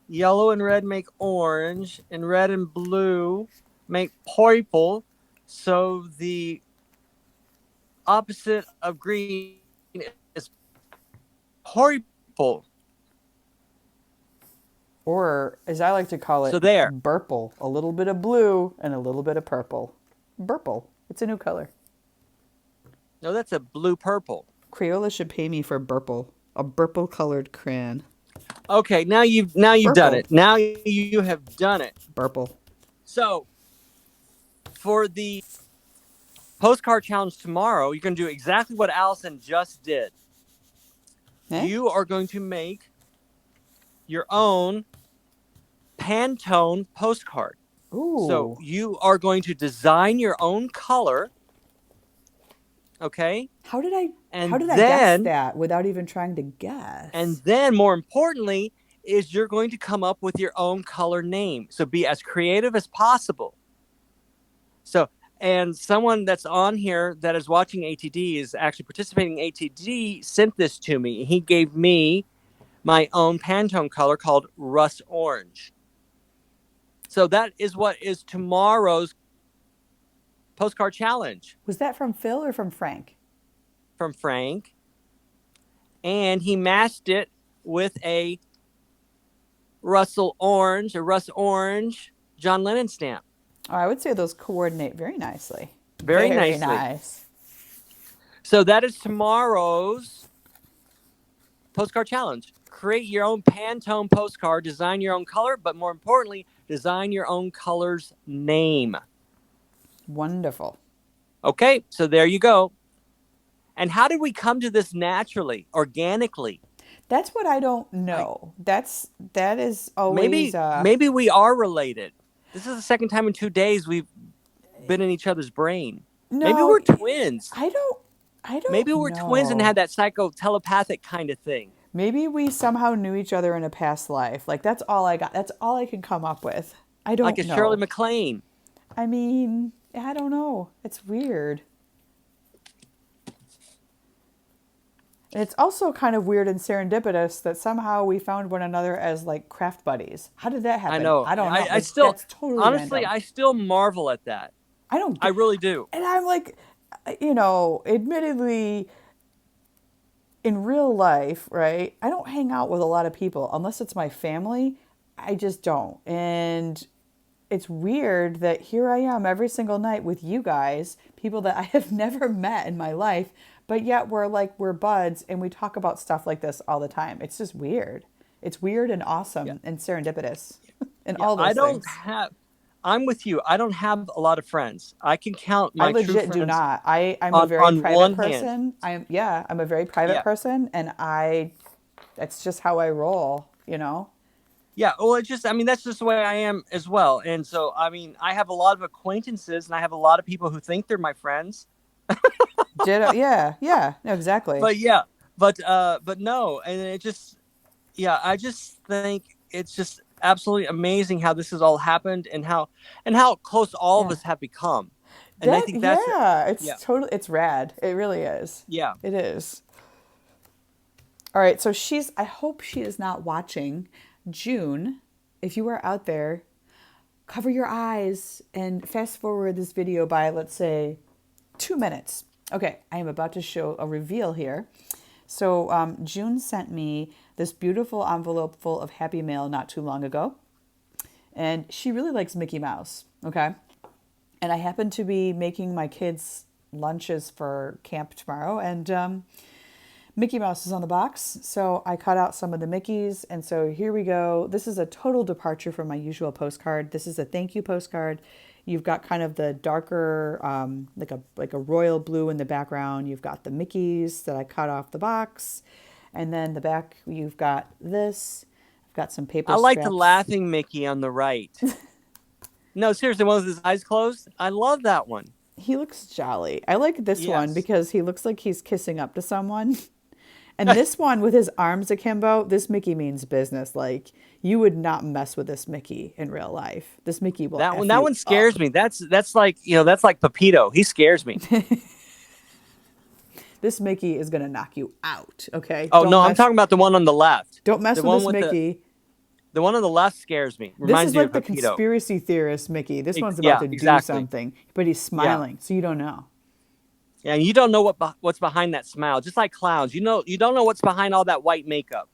Yellow and red make orange. And red and blue make purple. So the opposite of green is purple. Or, as I like to call it, So there. burple. A little bit of blue and a little bit of purple. Burple. It's a new color. No, that's a blue purple. Crayola should pay me for burple. A burple colored crayon. Okay, now you've done it. Now you have done it. Burple. So for the postcard challenge tomorrow, you're going to do exactly what Allison just did. Eh? You are going to make your own Pantone postcard. Ooh. So you are going to design your own color. Okay? How did I And guess then- that without even trying to guess? And then more importantly is you're going to come up with your own color name. So be as creative as possible. So, and someone that's on here that is watching ATD is actually participating in ATD sent this to me. He gave me my own Pantone color called Rust Orange. So that is what is tomorrow's postcard challenge Was that from Phil or from Frank? from Frank. And he matched it with a Rust Orange John Lennon stamp. Oh, I would say those coordinate very nicely. Very nicely. Nice. So that is tomorrow's postcard challenge. Create your own Pantone postcard, design your own color, but more importantly, design your own color's name. Wonderful. Okay, so there you go. And how did we come to this naturally, organically? That's what I don't know. That is always Maybe we are related. This is the second time in 2 days we've been in each other's brain. no, Maybe we're twins. I don't Maybe we're twins and know. had that psycho-telepathic kind of thing. Maybe we somehow knew each other in a past life. Like that's all I got. That's all I can come up with. I don't Like a know. Shirley MacLaine. I mean, I don't know. It's weird. It's also kind of weird and serendipitous that somehow we found one another as like craft buddies. How did that happen? I know. I don't know. I still, that's totally honestly, random. I still marvel at that. I don't. I really do. And I'm like, admittedly, in real life, right? I don't hang out with a lot of people unless it's my family. I just don't. And it's weird that here I am every single night with you guys, people that I have never met in my life, but yet we're buds and we talk about stuff like this all the time. It's just weird. It's weird and Yeah. awesome and serendipitous and Yeah. all I those don't things. have, I'm with you. I don't have a lot of friends. I can count I my true legit do friends not. I'm a very on private one hand. person. I'm a very private Yeah. person and that's just how I roll, you know? Yeah. Well, it's just, I mean, that's just the way I am as well. And so, I mean, I have a lot of acquaintances and I have a lot of people who think they're my friends. Ditto. Yeah, yeah, no, exactly. But yeah, but no. And it just, yeah, I just think it's just absolutely amazing how this has all happened and how close all of Yeah. us have become. And I think that's, It's yeah, totally, it's rad. It really is. yeah. It is. All right, so I hope she is not watching. June, if you are out there, cover your eyes and fast forward this video by, let's say, 2 minutes. Okay, I am about to show a reveal here. So June sent me this beautiful envelope full of Happy Mail not too long ago. And she really likes Mickey Mouse, okay? And I happen to be making my kids lunches for camp tomorrow, and Mickey Mouse is on the box. So I cut out some of the Mickeys, and so here we go. This is a total departure from my usual postcard. This is a thank you postcard. You've got kind of the darker, like a royal blue in the background. You've got the Mickeys that I cut off the box, and then the back you've got this. I've got some paper I like the straps. laughing Mickey on the right. No, seriously, one with his eyes closed. I love that one. He looks jolly. I like this one Yes. because he looks like he's kissing up to someone. And this one with his arms akimbo, this Mickey means business. Like you would not mess with this Mickey in real life. This Mickey will F That you one up. scares me. That's like, that's like Pepito. He scares me. This Mickey is gonna knock you out. Okay, Oh no, I'm talking about the one on the left. don't mess The with one this with Mickey. the one on the left scares me. This Reminds is me of like the Pepito. conspiracy theorist Mickey. This one's about Yeah, to do exactly. something, but he's Yeah. smiling, so you don't know. Yeah, and you don't know what's behind that smile. Just like clowns, you don't know what's behind all that white makeup.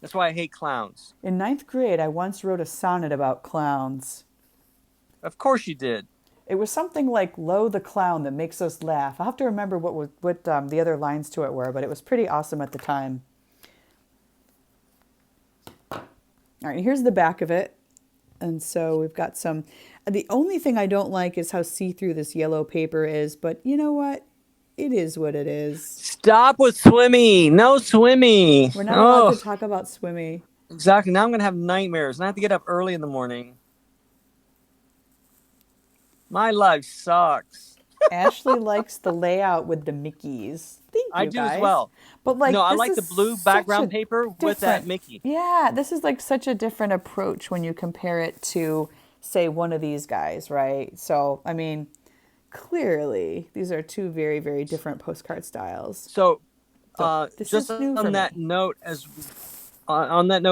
That's why I hate clowns. In ninth grade, I once wrote a sonnet about clowns. Of course you did. It was something like "Lo the clown that makes us laugh." I'll have to remember what the other lines to it were, but it was pretty awesome at the time. All right, here's the back of it. And so we've got some. The only thing I don't like is how see-through this yellow paper is, but you know what? It is what it is. Stop with Swimmy. No Swimmy. We're not allowed to Oh, talk about Swimmy. exactly. Now I'm gonna have nightmares, and I have to get up early in the morning. My life sucks. Ashley likes the layout with the Mickeys. Thank I you, do as guys. well. But No, like I this like is the blue such a background paper with that different. Mickey. Yeah, this is like such a different approach when you compare it to, say, one of these guys, right? So, I mean, clearly these are two very, very different postcard styles. So, So this just is new for me. on that note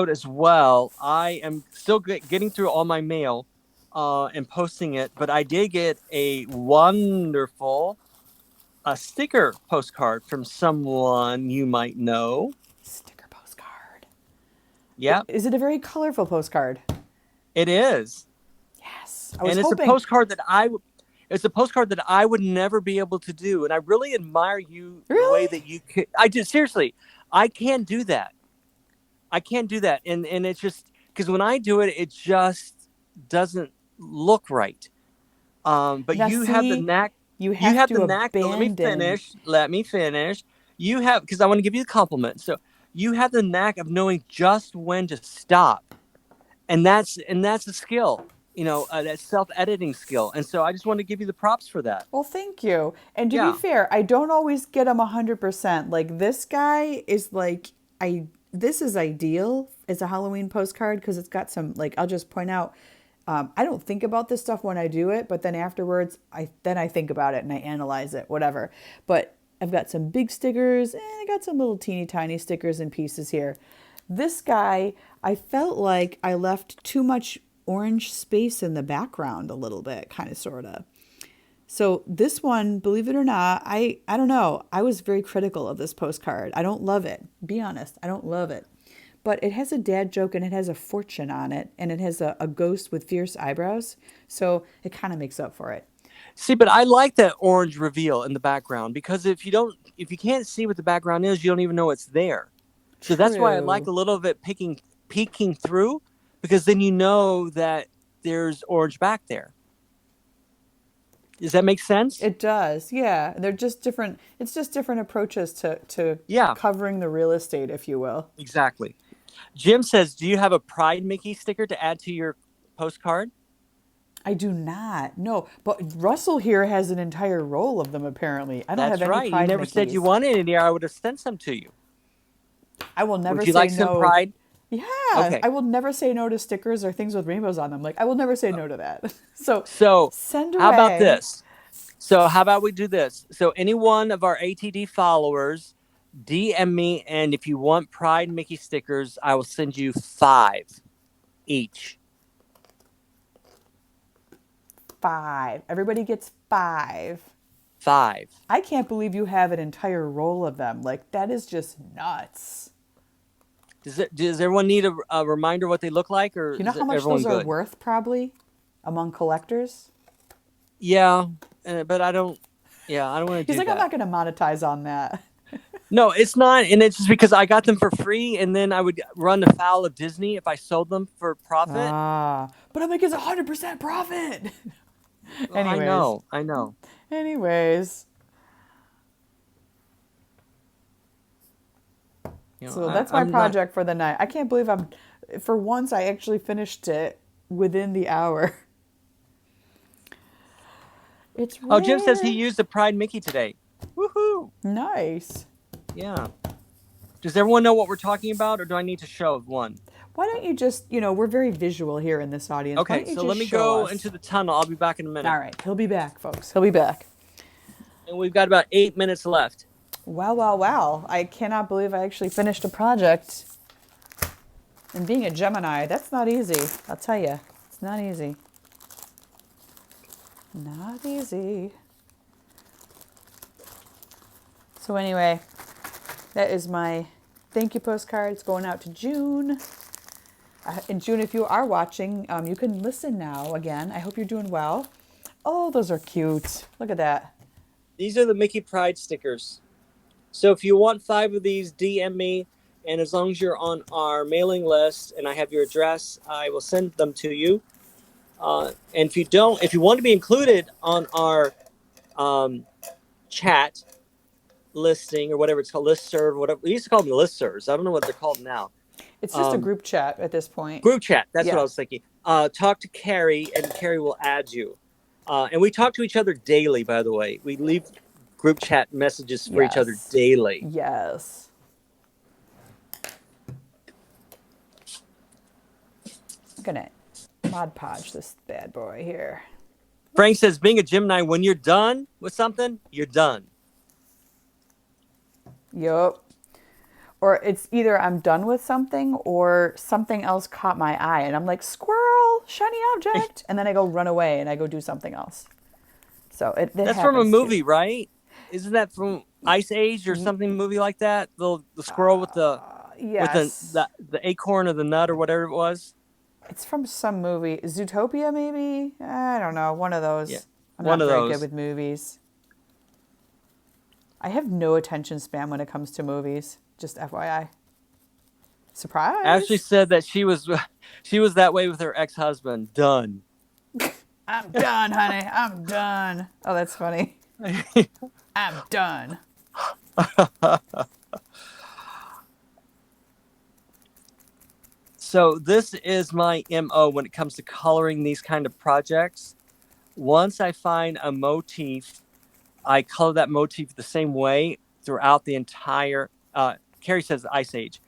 as well, I am still getting through all my mail and posting it, but I did get a wonderful sticker postcard from someone you might know. Sticker postcard. Yeah, Is it a very colorful postcard? it is. Yes. I was And it's a hoping. postcard that I would never be able to do. And I really admire you the way Really? that you could. I just seriously, I can't do that. I can't do that. And it's just because when I do it, it just doesn't look right. But Now you have the see, knack. you You have have the to knack. Let me abandon. finish. Let me finish. You have, because I want to give you a compliment. So you have the knack of knowing just when to stop, and that's a skill. That self-editing skill. And so I just want to give you the props for that. Well, thank you. And to be Yeah. fair, I don't always get them 100%. Like this guy is like this is ideal as a Halloween postcard because it's got some like I'll just point out I don't think about this stuff when I do it, but then afterwards I think about it and I analyze it, whatever. But I've got some big stickers and I got some little teeny tiny stickers and pieces here. This guy, I felt like I left too much orange space in the background a little bit, kind of sort of. So this one, believe it or not, I don't know. I was very critical of this postcard. I don't love it. Be honest, I don't love it. but it has a dad joke and it has a fortune on it and it has a ghost with fierce eyebrows. So it kind of makes up for it. See, but I like that orange reveal in the background because if you can't see what the background is, you don't even know it's there. So that's why I like True. a little of it peeking through, because then you know that there's orange back there. Does that make sense? It does. Yeah. They're just different. It's just different approaches to Yeah, covering the real estate, if you will. exactly. Jim says, "Do you have a Pride Mickey sticker to add to your postcard?" I do not. No, but Russell here has an entire roll of them apparently. I don't have That's any right. You Pride never said you Mickeys. wanted any, or I would have sent some to you. I will never Would you say like some no. Pride? Yeah, Okay. I will never say no to stickers or things with rainbows on them. Like I will never say no to that. So So, send how about away. this? So, how about we do this? So, any one of our ATD followers, DM me, and if you want Pride Mickey stickers, I will send you 5 each. 5. Everybody gets 5. 5. I can't believe you have an entire roll of them. Like that is just nuts. Does everyone need a reminder what they look like, or You know is how much everyone those are good? worth probably among collectors? Yeah, but I don't. Yeah, I don't want to He's do like, I'm that. not going to monetize on that. No, it's not, and it's just because I got them for free, and then I would run afoul of Disney if I sold them for profit. Ah, but I'm like, it's 100% profit. Well, I anyways, know, I know. anyways. You know, So that's my I'm not. project for the night. I can't believe for once, I actually finished it within the hour. It's Oh, Jim says he rare. used a Pride Mickey today. Woohoo! Nice. Yeah. Does everyone know what we're talking about, or do I need to show one? Why don't you just, we're very visual here in this audience. Why Okay, don't you so just let me show go us? into the tunnel. I'll be back in a All minute. right, he'll be back, folks. He'll be back. And we've got about 8 minutes left. Wow, wow, wow. I cannot believe I actually finished a project. And being a Gemini, that's not easy. I'll tell you. It's not easy. Not easy. So anyway, that is my thank you postcard. It's going out to June. And June, if you are watching, you can listen now again. I hope you're doing well. Oh, those are cute. Look at that. These are the Mickey Pride stickers. So if you want 5 of these, DM me. And as long as you're on our mailing list and I have your address, I will send them to you. And if you want to be included on our chat listing or whatever it's called, listserv, whatever we used to call them, listservs. I don't know what they're called now. It's just a group chat at this point. Group chat. That's what I Yeah. was thinking. Talk to Carrie, and Carrie will add you. And we talk to each other daily. By the way, we leave group chat messages for each other Yes. daily. Yes. I'm gonna Mod Podge this bad boy here. Frank says, being a Gemini, when you're done with something, you're done. Yup. Or it's either I'm done with something or something else caught my eye and I'm like, squirrel, shiny object. And then I go run away and I go do something else. So That's from a happens movie, too. right? Isn't that from Ice Age or something? Movie like that? The squirrel with the Yes. the acorn or the nut or whatever it was. It's from some movie. Zootopia, maybe? I don't know. One of Yeah, those. I'm one not of very good those. with movies. I have no attention span when it comes to movies. Just FYI. Ashley Surprise! said that she was that way with her ex-husband. Done. I'm done, honey. I'm done. Oh, that's funny. I'm done. So this is my MO when it comes to coloring these kind of projects. Once I find a motif, I color that motif the same way throughout the entire. Carrie says Ice Age.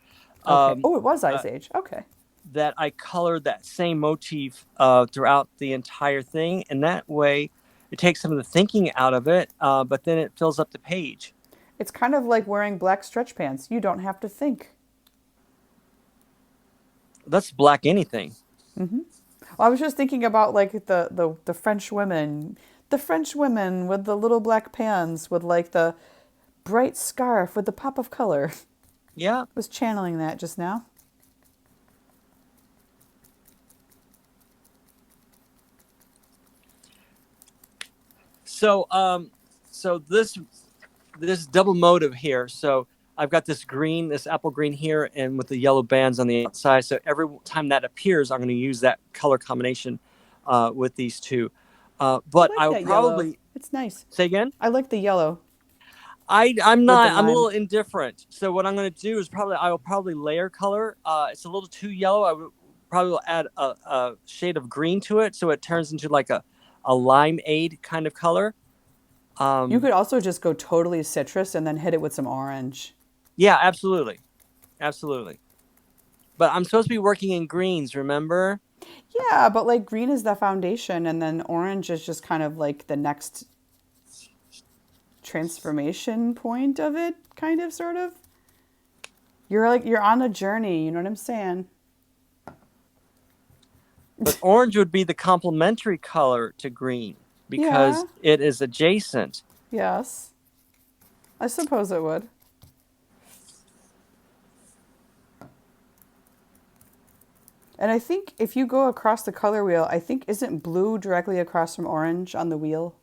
Okay. Oh, it was Uh, Ice Age. Okay. that I colored that same motif throughout the entire thing, and that way it takes some of the thinking out of it, but then it fills up the page. It's kind of like wearing black stretch pants. You don't have to think. That's black anything. Well, I was just thinking about like the French women. The French women with the little black pants with like the bright scarf with the pop of color. Yeah. I was channeling that just now. So this double motive here. So I've got this green, this apple green here, and with the yellow bands on the outside. So every time that appears, I'm going to use that color combination with these two. I But like I will that yellow. probably It's nice. say again. I like the yellow I'm with the not. I'm a lime. little indifferent. So what I'm going to do is I will probably layer color. It's a little too yellow. I would probably will add a shade of green to it, so it turns into like a limeade kind of color. You could also just go totally citrus and then hit it with some orange. Yeah, absolutely, absolutely. But I'm supposed to be working in greens. Remember? Yeah, but like green is the foundation, and then orange is just kind of like the next transformation point of it, kind of, sort of. You're on a journey, you know what I'm saying? But orange would be the complementary color to green Yeah, because it is adjacent. yes. I suppose it would. And I think if you go across the color wheel, I think isn't blue directly across from orange on the wheel?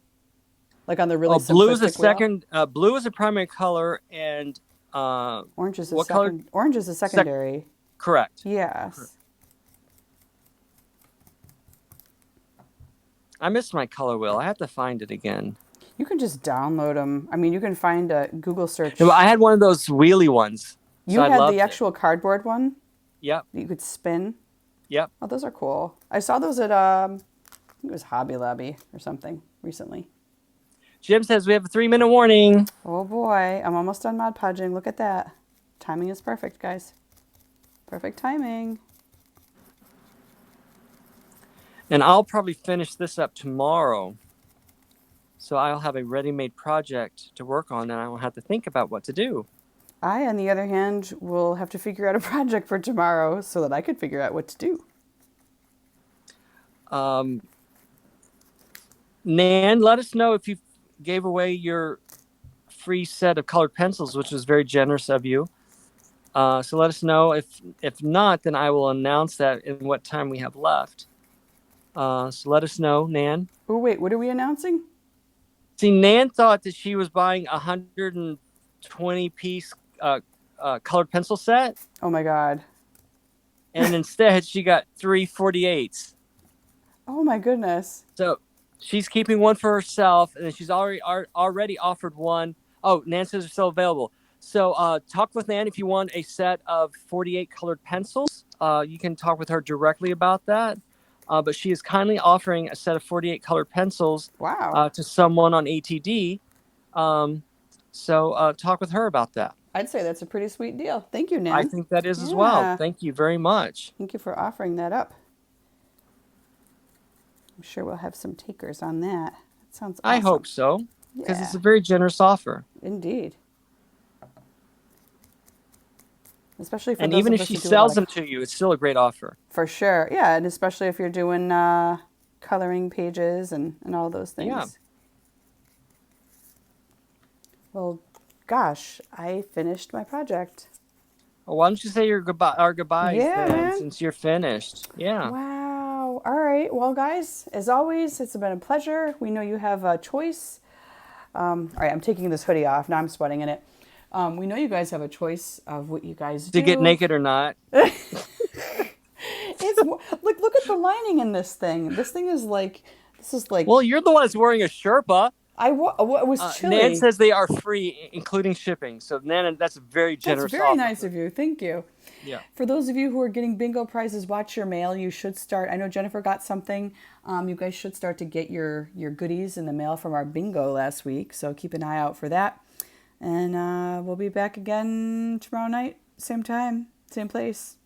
Like on the really Oh, blue is a simplistic wheel? second. Blue is a primary color, and Orange is a what color? second. Orange is a secondary. Correct. Yes. I missed my color wheel. I have to find it again. You can just download them. I mean, you can find a Google No, search. I had one of those wheelie ones, so You I had the loved it. actual cardboard one Yep. that you could spin. Yep. Oh, those are cool. I saw those at I think it was Hobby Lobby or something recently. Jim says we have a 3-minute warning. Oh boy, I'm almost done Mod Podging. Look at that. Timing is perfect, guys. Perfect timing. And I'll probably finish this up tomorrow. So I'll have a ready-made project to work on, and I won't have to think about what to do. I, on the other hand, will have to figure out a project for tomorrow so that I could figure out what to do. Nan, let us know if you gave away your free set of colored pencils, which was very generous of you. So let us know. If not, then I will announce that in what time we have left. So let us know, Nan. Oh wait, what are we announcing? See, Nan thought that she was buying a 120-piece colored pencil set, Oh my god. and instead she got 3 48s. Oh my goodness. So she's keeping one for herself, and then she's already offered one. Oh, Nan says they're still available. So talk with Nan if you want a set of 48 colored pencils. You can talk with her directly about that. But she is kindly offering a set of 48 colored pencils Wow. to someone on ATD. So talk with her about that. I'd say that's a pretty sweet deal. Thank you, Nan. I think that is as well. Yeah. Thank you very much. Thank you for offering that up. I'm sure we'll have some takers on that. That sounds awesome. I hope so, because Yeah. it's a very generous offer. Indeed. Especially for And those even of if us she who do a sells lot them to you, it's still a great offer. For sure. Yeah, and especially if you're doing coloring pages and all those things. Yeah. Well, gosh, I finished my project. Well, why don't you say our goodbyes Yeah, then, man. since you're finished? Yeah. Wow. All right. Well, guys, as always, it's been a pleasure. We know you have a choice. All right, I'm taking this hoodie off. Now I'm sweating in it. We know you guys have a choice of what you guys do. To get naked or not. It's look at the lining in this thing. This is like. Well, you're the one that's wearing a Sherpa. It was chilly. Nan says they are free, including shipping. So, Nan, that's a very generous That's very offer. nice of you. Thank you. Yeah. For those of you who are getting bingo prizes, watch your mail. You should start. I know Jennifer got something. You guys should start to get your goodies in the mail from our bingo last week. So keep an eye out for that. And we'll be back again tomorrow night, same time, same place,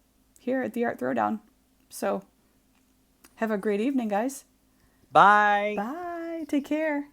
here at the Art Throwdown. So have a great evening, guys. Bye. Bye. Take care.